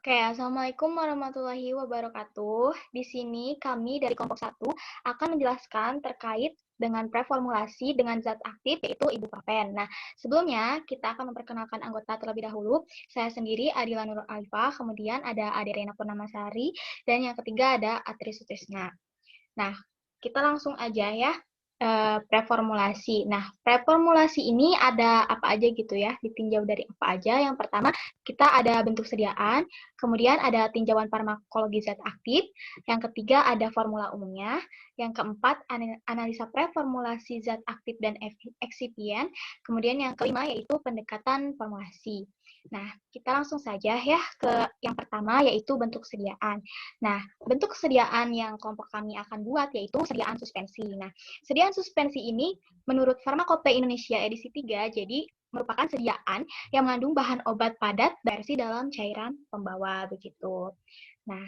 Oke, Assalamualaikum warahmatullahi wabarakatuh. Di sini kami dari kelompok 1 akan menjelaskan terkait dengan preformulasi dengan zat aktif yaitu ibuprofen. Nah, sebelumnya kita akan memperkenalkan anggota terlebih dahulu. Saya sendiri Adila Nur Alifah, kemudian ada Ade Rena Purnamasari, dan yang ketiga ada Atri Sutisna. Nah, kita langsung aja ya, preformulasi. Nah, preformulasi ini ada apa aja gitu ya, ditinjau dari apa aja. Yang pertama, kita ada bentuk sediaan, kemudian ada tinjauan farmakologi zat aktif, yang ketiga ada formula umumnya, yang keempat analisa preformulasi zat aktif dan eksipien, kemudian yang kelima yaitu pendekatan formulasi. Nah, kita langsung saja ya ke yang pertama yaitu bentuk sediaan. Nah, bentuk sediaan yang kelompok kami akan buat yaitu sediaan suspensi. Nah, sediaan suspensi ini menurut Farmakope Indonesia edisi 3, jadi merupakan sediaan yang mengandung bahan obat padat versi dalam cairan pembawa begitu. Nah,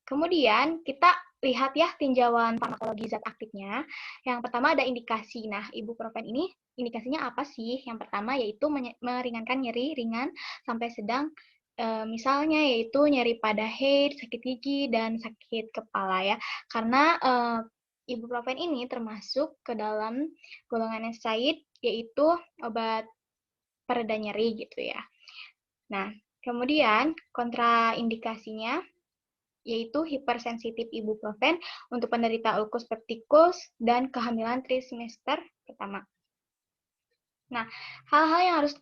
kemudian kita lihat ya tinjauan farmakologi zat aktifnya. Yang pertama ada indikasi. Nah, ibuprofen ini indikasinya apa sih? Yang pertama yaitu meringankan nyeri ringan sampai sedang, misalnya yaitu nyeri pada head, sakit gigi, dan sakit kepala ya. Karena ibuprofen ini termasuk ke dalam golongan NSAID yaitu obat pereda nyeri gitu ya. Nah, kemudian kontraindikasinya yaitu hipersensitif ibuprofen untuk penderita ulkus peptikus dan kehamilan trimester pertama. Nah, hal-hal yang harus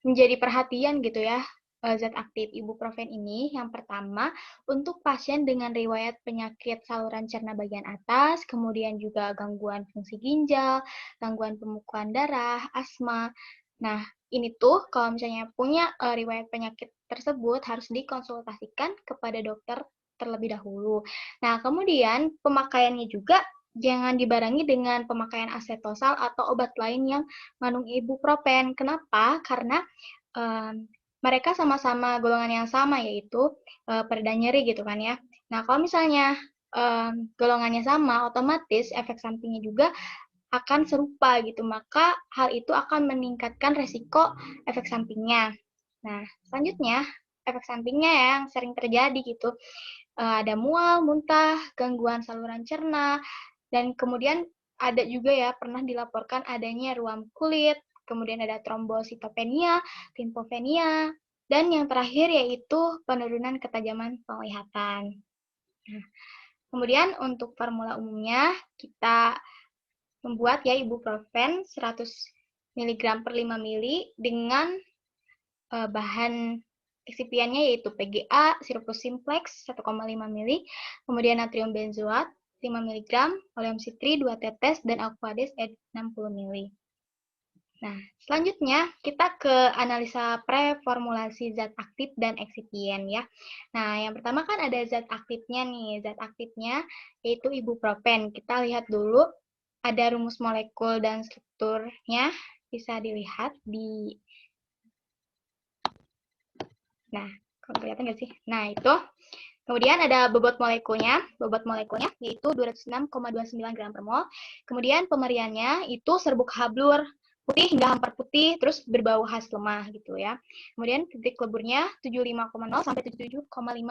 menjadi perhatian gitu ya, zat aktif ibuprofen ini, yang pertama, untuk pasien dengan riwayat penyakit saluran cerna bagian atas, kemudian juga gangguan fungsi ginjal, gangguan pembekuan darah, asma. Nah, ini tuh kalau misalnya punya riwayat penyakit tersebut harus dikonsultasikan kepada dokter terlebih dahulu. Nah, kemudian pemakaiannya juga jangan dibarengi dengan pemakaian asetosal atau obat lain yang mengandung ibuprofen. Kenapa? Karena mereka sama-sama golongan yang sama yaitu pereda nyeri gitu kan ya. Nah, kalau misalnya golongannya sama, otomatis efek sampingnya juga akan serupa gitu. Maka hal itu akan meningkatkan resiko efek sampingnya. Nah, selanjutnya efek sampingnya yang sering terjadi gitu. Ada mual, muntah, gangguan saluran cerna, dan kemudian ada juga ya pernah dilaporkan adanya ruam kulit, kemudian ada trombositopenia, limfopenia, dan yang terakhir yaitu penurunan ketajaman penglihatan. Nah, kemudian untuk formula umumnya kita membuat ya ibuprofen 100 mg per 5 mili dengan bahan eksipiannya yaitu PGA, sirupus simplex 1,5 mili, kemudian natrium benzoat 5 mg, oleum citri 2 tetes, dan aquades 60 mili. Nah, selanjutnya kita ke analisa preformulasi zat aktif dan eksipien ya. Nah, yang pertama kan ada zat aktifnya nih. Zat aktifnya yaitu ibuprofen. Kita lihat dulu ada rumus molekul dan strukturnya bisa dilihat di. Nah, kalau kelihatan nggak sih? Nah, itu. Kemudian ada bobot molekulnya. Bobot molekulnya yaitu 206,29 gram per mol. Kemudian pemeriannya itu serbuk hablur putih hingga hampar putih, terus berbau khas lemah gitu ya. Kemudian titik leburnya 75,0 sampai 77,5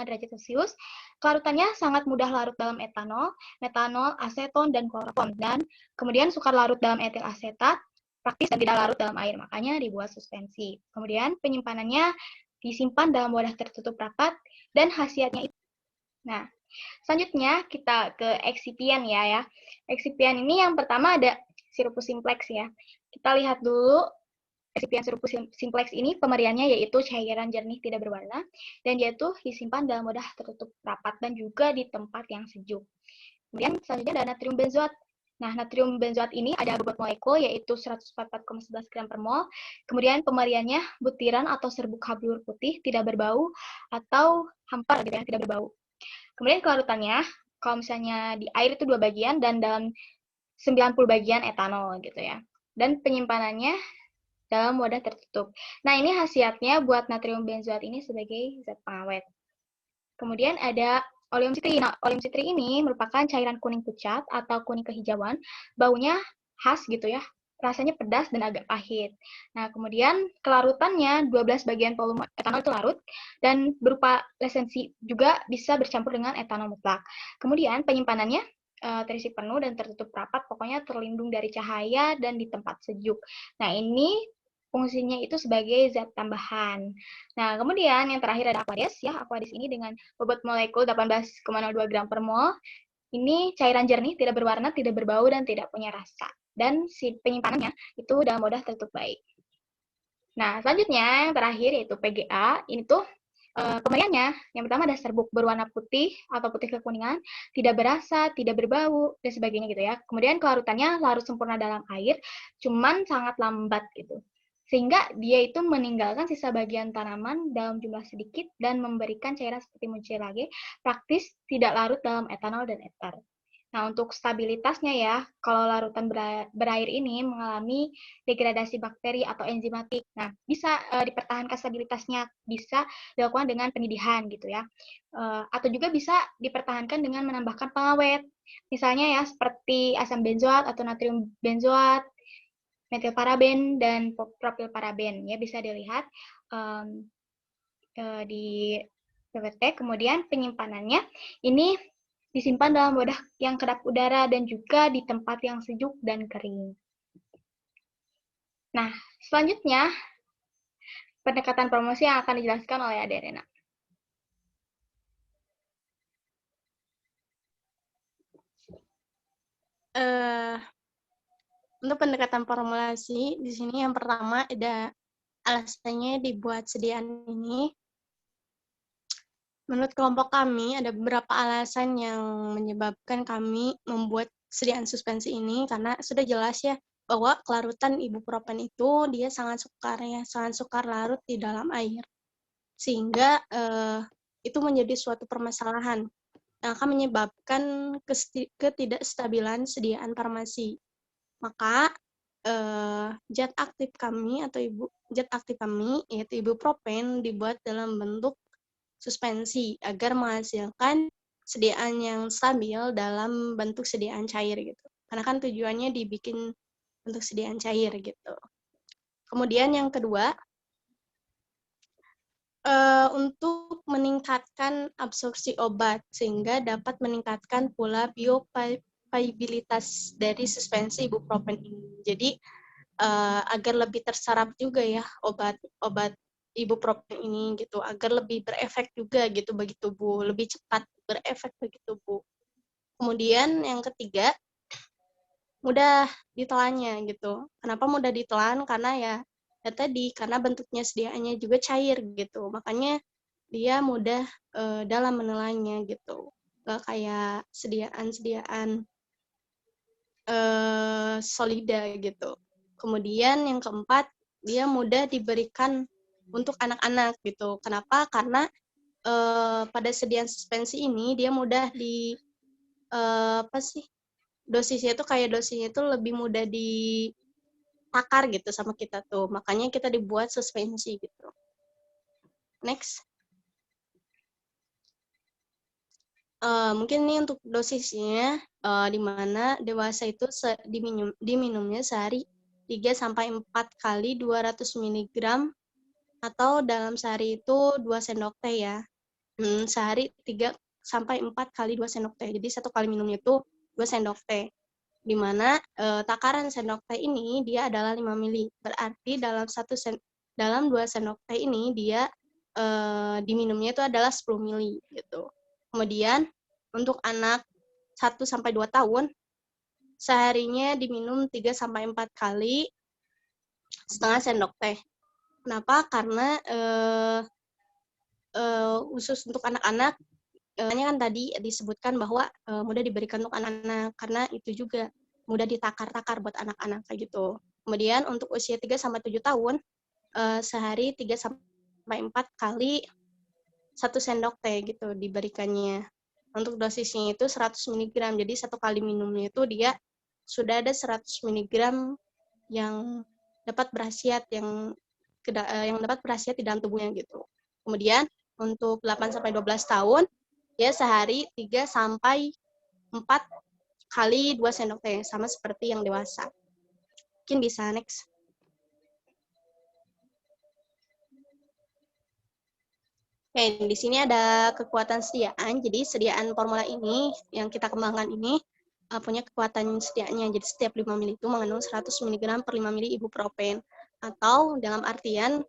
derajat Celcius. Kelarutannya sangat mudah larut dalam etanol, metanol, aseton, dan kloroform. Dan kemudian sukar larut dalam etil asetat, praktis dan tidak larut dalam air, makanya dibuat suspensi. Kemudian penyimpanannya disimpan dalam wadah tertutup rapat, dan khasiatnya itu. Nah, selanjutnya kita ke eksipien ya. Eksipien ini yang pertama ada sirupus simplex ya. Kita lihat dulu eksipien sirupus simplex ini pemeriannya yaitu cairan jernih tidak berwarna, dan dia tuh disimpan dalam wadah tertutup rapat dan juga di tempat yang sejuk. Kemudian selanjutnya ada natrium benzoat. Nah, natrium benzoat ini ada bobot molekul yaitu 144,11 gram per mol. Kemudian pemeriannya butiran atau serbuk hablur putih, tidak berbau, atau hampar gitu ya, tidak berbau. Kemudian kelarutannya, kalau misalnya di air itu 2 bagian dan dalam 90 bagian etanol gitu ya. Dan penyimpanannya dalam wadah tertutup. Nah, ini khasiatnya buat natrium benzoat ini sebagai zat pengawet. Kemudian ada oleum citri. Nah, oleum citri ini merupakan cairan kuning pucat atau kuning kehijauan, baunya khas gitu ya, rasanya pedas dan agak pahit. Nah, kemudian kelarutannya 12 bagian volume etanol itu larut dan berupa esensi juga bisa bercampur dengan etanol mutlak. Kemudian penyimpanannya terisi penuh dan tertutup rapat, pokoknya terlindung dari cahaya dan di tempat sejuk. Nah, ini fungsinya itu sebagai zat tambahan. Nah, kemudian yang terakhir ada Aquades ya. Aquades ini dengan bobot molekul 18,02 gram per mol. Ini cairan jernih, tidak berwarna, tidak berbau, dan tidak punya rasa. Dan si penyimpanannya itu dalam wadah tertutup baik. Nah, selanjutnya yang terakhir yaitu PGA. Ini tuh pemberiannya, yang pertama ada serbuk berwarna putih atau putih kekuningan, tidak berasa, tidak berbau, dan sebagainya gitu ya. Kemudian kelarutannya larut sempurna dalam air, cuman sangat lambat gitu. Sehingga dia itu meninggalkan sisa bagian tanaman dalam jumlah sedikit dan memberikan cairan seperti mucilage, praktis tidak larut dalam etanol dan eter. Nah, untuk stabilitasnya ya, kalau larutan berair ini mengalami degradasi bakteri atau enzimatik. Nah, bisa dipertahankan stabilitasnya, bisa dilakukan dengan pendidihan gitu ya. Atau juga bisa dipertahankan dengan menambahkan pengawet. Misalnya ya, seperti asam benzoat atau natrium benzoat, metilparaben, dan propilparaben. Ya, bisa dilihat di PPT. Kemudian penyimpanannya ini disimpan dalam wadah yang kedap udara dan juga di tempat yang sejuk dan kering. Nah, selanjutnya pendekatan promosi yang akan dijelaskan oleh Ade Rena. Untuk pendekatan formulasi, di sini yang pertama ada alasannya dibuat sediaan ini. Menurut kelompok kami, ada beberapa alasan yang menyebabkan kami membuat sediaan suspensi ini, karena sudah jelas ya, bahwa kelarutan ibuprofen itu dia sangat sukar larut di dalam air. Sehingga itu menjadi suatu permasalahan yang akan menyebabkan ketidakstabilan sediaan farmasi. Maka zat aktif kami yaitu ibuprofen dibuat dalam bentuk suspensi agar menghasilkan sediaan yang stabil dalam bentuk sediaan cair gitu. Karena kan tujuannya dibikin bentuk sediaan cair gitu. Kemudian yang kedua, untuk meningkatkan absorpsi obat sehingga dapat meningkatkan pula bioavailabilitas dari suspensi ibuprofen ini. Jadi agar lebih terserap juga ya obat ibuprofen ini gitu, agar lebih berefek juga gitu bagi tubuh, lebih cepat berefek bagi tubuh. Kemudian yang ketiga, mudah ditelannya gitu. Kenapa mudah ditelan? Karena ya tadi karena bentuknya sediaannya juga cair gitu, makanya dia mudah dalam menelannya gitu. Gak kayak sediaan solida gitu. Kemudian yang keempat, dia mudah diberikan untuk anak-anak gitu. Kenapa? Karena pada sediaan suspensi ini dia mudah dosisnya itu kayak dosisnya itu lebih mudah ditakar gitu sama kita tuh. Makanya kita dibuat suspensi gitu. Next. Mungkin ini untuk dosisnya, di mana dewasa itu diminumnya sehari 3-4 kali 200 mg atau dalam sehari itu 2 sendok teh ya. Sehari 3-4 kali 2 sendok teh. Jadi 1 kali minumnya itu 2 sendok teh. Di mana takaran sendok teh ini dia adalah 5 mili. Berarti dalam 2 sendok teh ini dia diminumnya itu adalah 10 mili gitu. Kemudian untuk anak 1-2 tahun, seharinya diminum 3-4 kali setengah sendok teh. Kenapa? Karena khusus untuk anak-anak, kan tadi disebutkan bahwa mudah diberikan untuk anak-anak, karena itu juga mudah ditakar-takar buat anak-anak kayak gitu. Kemudian untuk usia 3-7 tahun, sehari 3-4 kali 1 sendok teh gitu diberikannya. Untuk dosisnya itu 100 mg, jadi 1 kali minumnya itu dia sudah ada 100 mg yang dapat berkhasiat yang dapat berkhasiat di dalam tubuhnya gitu. Kemudian untuk 8-12 tahun dia sehari 3-4 kali 2 sendok teh, sama seperti yang dewasa. Mungkin bisa next. Oke, di sini ada kekuatan sediaan. Jadi sediaan formula ini yang kita kembangkan ini punya kekuatan sediaannya. Jadi setiap 5 mili itu mengandung 100 mg per 5 mili ibuprofen. Atau dalam artian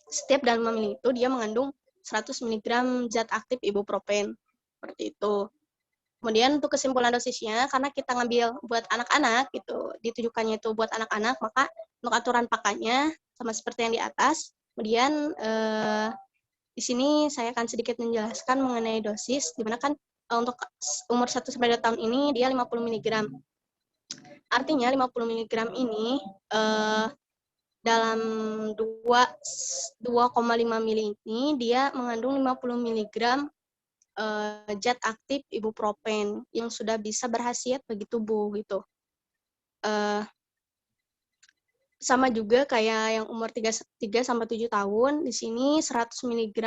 setiap dalam 5 mili itu dia mengandung 100 mg zat aktif ibuprofen. Seperti itu. Kemudian untuk kesimpulan dosisnya, karena kita ngambil buat anak-anak, gitu, ditujukannya itu buat anak-anak, maka untuk aturan pakainya sama seperti yang di atas. Kemudian di sini saya akan sedikit menjelaskan mengenai dosis, di mana kan untuk umur 1-2 tahun ini dia 50 mg. Artinya 50 mg ini dalam 2,5 mili ini dia mengandung 50 mg zat aktif ibuprofen yang sudah bisa berkhasiat bagi tubuh gitu. Sama juga kayak yang umur 3-7 tahun, di sini 100 mg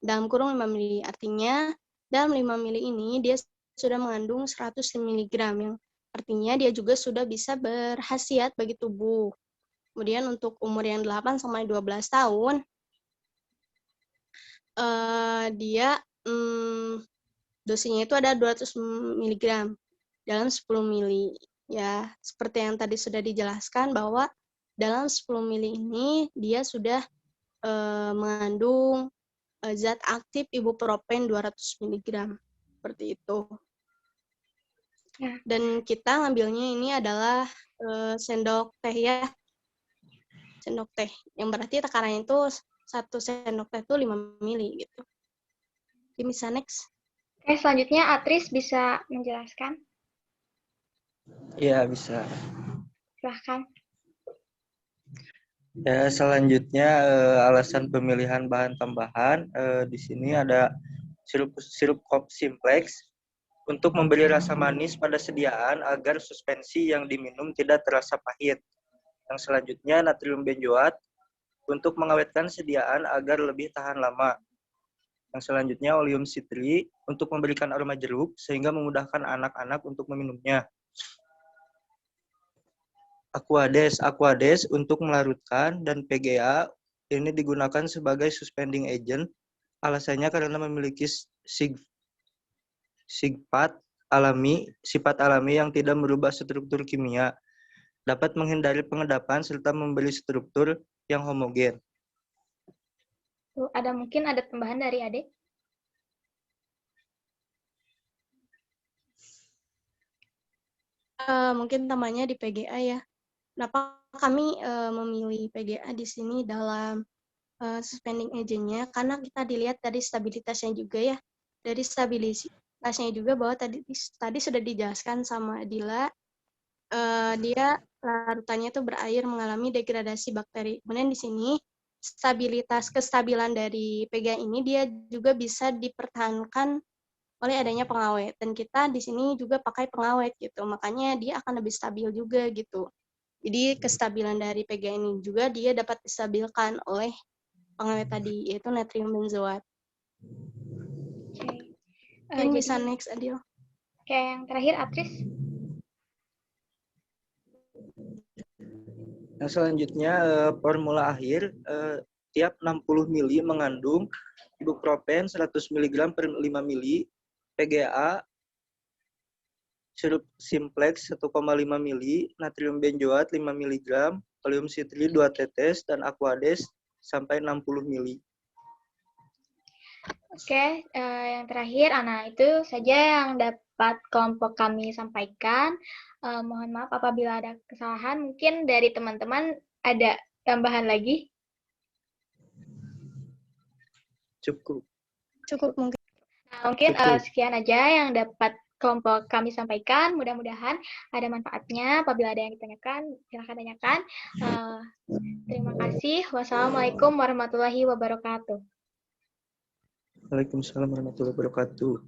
dalam kurung 5 mili. Artinya, dalam 5 mili ini dia sudah mengandung 100 mg, yang artinya dia juga sudah bisa berkhasiat bagi tubuh. Kemudian untuk umur yang 8-12 tahun, dia dosisnya itu ada 200 mg dalam 10 mili. Ya, seperti yang tadi sudah dijelaskan bahwa dalam 10 mili ini dia sudah mengandung zat aktif ibuprofen 200 mg. Seperti itu. Ya. Dan kita ngambilnya ini adalah sendok teh ya. Sendok teh. Yang berarti takarannya itu 1 sendok teh itu 5 mili gitu. Jadi bisa next. Oke, selanjutnya Atris bisa menjelaskan? Iya, bisa. Silahkan. Ya, selanjutnya alasan pemilihan bahan tambahan di sini ada sirup kop simplex untuk memberi rasa manis pada sediaan agar suspensi yang diminum tidak terasa pahit. Yang selanjutnya natrium benzoat untuk mengawetkan sediaan agar lebih tahan lama. Yang selanjutnya oleum citri untuk memberikan aroma jeruk sehingga memudahkan anak-anak untuk meminumnya. Aquades untuk melarutkan, dan PGA ini digunakan sebagai suspending agent. Alasannya karena memiliki sifat alami yang tidak merubah struktur kimia, dapat menghindari pengedapan serta memberi struktur yang homogen. Mungkin ada tambahan dari Adik? Mungkin namanya di PGA ya. Kenapa kami memilih PGA di sini dalam suspending agent-nya? Karena kita dilihat dari stabilitasnya juga ya. Dari stabilitasnya juga bahwa tadi sudah dijelaskan sama Adila, dia larutannya itu berair mengalami degradasi bakteri. Kemudian di sini kestabilan dari PGA ini dia juga bisa dipertahankan oleh adanya pengawet. Dan kita di sini juga pakai pengawet gitu. Makanya dia akan lebih stabil juga gitu. Jadi kestabilan dari PGA ini juga dia dapat distabilkan oleh pengawet tadi, yaitu natrium benzoat. Mungkin bisa next, Adil. Oke, yang terakhir Atris. Yang selanjutnya formula akhir, tiap 60 mili mengandung ibuprofen 100 mg per 5 mili, PGA sirup simplex 1,5 mili, natrium benzoat 5 mg, oleum citri 2 tetes, dan aquades sampai 60 mili. Oke, yang terakhir, itu saja yang dapat kelompok kami sampaikan. Mohon maaf apabila ada kesalahan. Mungkin dari teman-teman ada tambahan lagi? Cukup mungkin. Nah, mungkin sekian aja yang dapat kelompok kami sampaikan. Mudah-mudahan ada manfaatnya. Apabila ada yang ditanyakan, silahkan tanyakan. Terima kasih. Wassalamualaikum warahmatullahi wabarakatuh. Waalaikumsalam warahmatullahi wabarakatuh.